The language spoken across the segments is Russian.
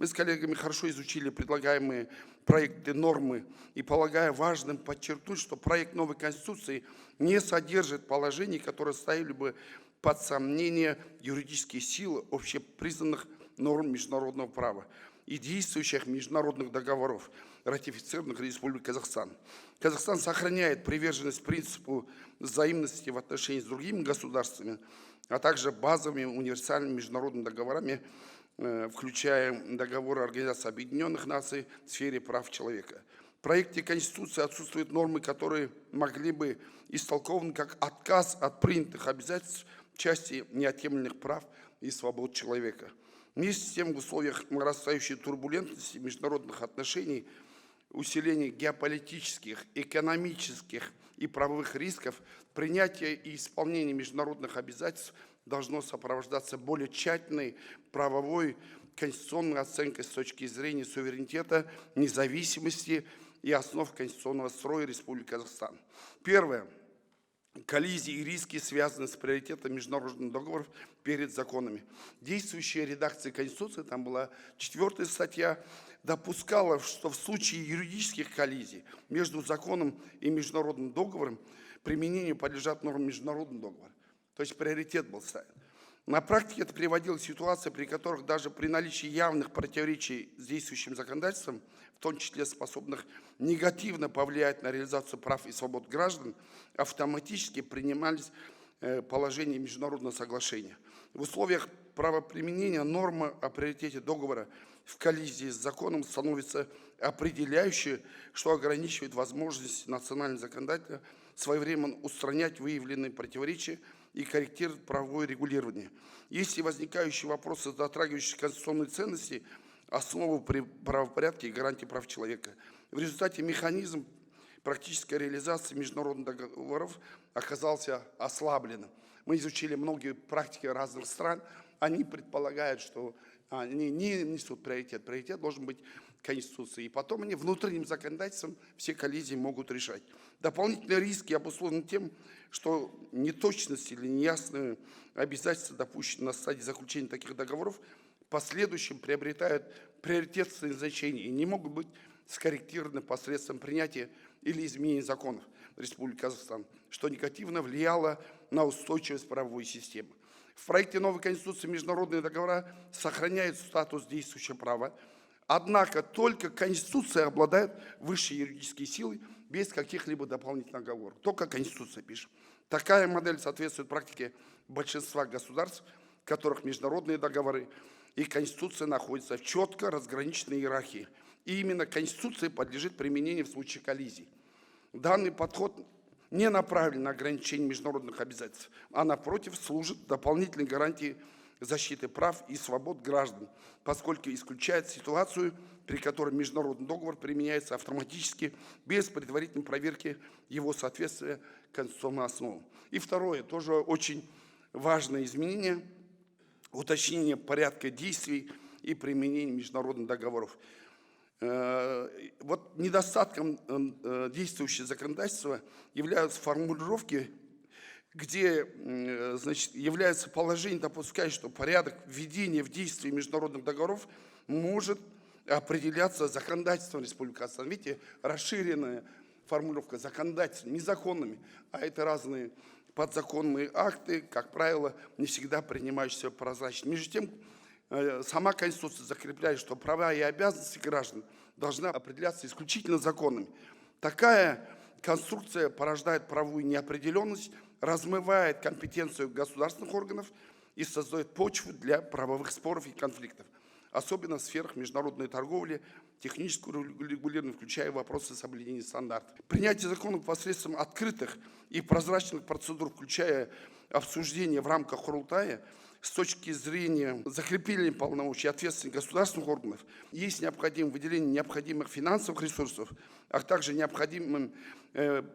Мы с коллегами хорошо изучили предлагаемые проекты нормы и полагаю важным подчеркнуть, что проект новой Конституции не содержит положений, которые ставили бы под сомнение юридические силы общепризнанных норм международного права и действующих международных договоров, ратифицированных Республикой Казахстан. Казахстан сохраняет приверженность принципу взаимности в отношении с другими государствами, а также базовыми универсальными международными договорами, включая договоры Организации Объединенных Наций в сфере прав человека. В проекте Конституции отсутствуют нормы, которые могли бы истолкованы как отказ от принятых обязательств в части неотъемлемых прав и свобод человека. Вместе с тем, в условиях нарастающей турбулентности международных отношений, усиления геополитических, экономических и правовых рисков, принятие и исполнение международных обязательств должно сопровождаться более тщательной правовой конституционной оценкой с точки зрения суверенитета, независимости и основ конституционного строя Республики Казахстан. Первое. Коллизии и риски связаны с приоритетом международных договоров перед законами. Действующая редакция Конституции, там была 4-я статья, допускала, что в случае юридических коллизий между законом и международным договором применению подлежат нормы международного договора. То есть приоритет был ставлен. На практике это приводило к ситуации, при которых даже при наличии явных противоречий с действующим законодательством, в том числе способных негативно повлиять на реализацию прав и свобод граждан, автоматически принимались положения международного соглашения. В условиях правоприменения норма о приоритете договора в коллизии с законом становится определяющей, что ограничивает возможность национального законодателя своевременно устранять выявленные противоречия и корректировать правовое регулирование. Если возникающие вопросы, затрагивающие конституционные ценности, основу правопорядка и гарантии прав человека. В результате механизм практической реализации международных договоров оказался ослабленным. Мы изучили многие практики разных стран, они предполагают, что они не несут приоритет. Приоритет должен быть Конституции. И потом они внутренним законодательством все коллизии могут решать. Дополнительные риски обусловлены тем, что неточность или неясные обязательства, допущенные на стадии заключения таких договоров, в последующем приобретают приоритетное значение и не могут быть скорректированы посредством принятия или изменения законов Республики Казахстан, что негативно влияло на устойчивость правовой системы. В проекте новой Конституции международные договора сохраняют статус действующего права, однако только Конституция обладает высшей юридической силой без каких-либо дополнительных договоров. Только Конституция пишет. Такая модель соответствует практике большинства государств, в которых международные договоры и Конституция находятся в четко разграниченной иерархии. И именно Конституция подлежит применению в случае коллизий. Данный подход не направлен на ограничение международных обязательств, а напротив служит дополнительной гарантией защиты прав и свобод граждан, поскольку исключает ситуацию, при которой международный договор применяется автоматически, без предварительной проверки его соответствия конституционным основам. И второе, тоже очень важное изменение, уточнение порядка действий и применения международных договоров. Вот недостатком действующего законодательства являются формулировки, где является положение, допускающее, что порядок введения в действие международных договоров может определяться законодательством Республики Казахстан. Видите, расширенная формулировка законодательством, не законными, а это разные подзаконные акты, как правило, не всегда принимающиеся прозрачно. Между тем, сама Конституция закрепляет, что права и обязанности граждан должны определяться исключительно законами. Такая конструкция порождает правовую неопределенность, размывает компетенцию государственных органов и создает почву для правовых споров и конфликтов, особенно в сферах международной торговли, технического регулирования, включая вопросы соблюдения стандартов. Принятие законов посредством открытых и прозрачных процедур, включая обсуждение в рамках Курултая, с точки зрения закрепления полномочий и ответственности государственных органов, есть необходимое выделение необходимых финансовых ресурсов, а также необходимым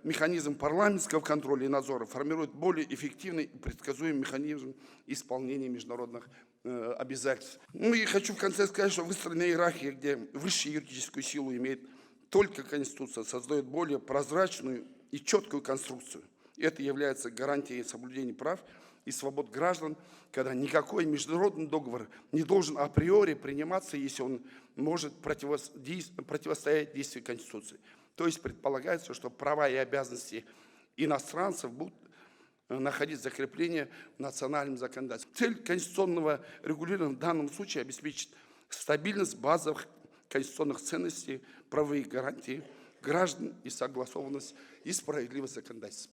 механизм парламентского контроля и надзора, формирует более эффективный и предсказуемый механизм исполнения международных обязательств. Ну и хочу в конце сказать, что выстроенная иерархия, где высшую юридическую силу имеет только Конституция, создает более прозрачную и четкую конструкцию. Это является гарантией соблюдения прав, и свобод граждан, когда никакой международный договор не должен априори приниматься, если он может противостоять действию Конституции. То есть предполагается, что права и обязанности иностранцев будут находить закрепление в национальном законодательстве. Цель конституционного регулирования в данном случае обеспечить стабильность базовых конституционных ценностей, правовые гарантии граждан и согласованность и справедливость законодательства.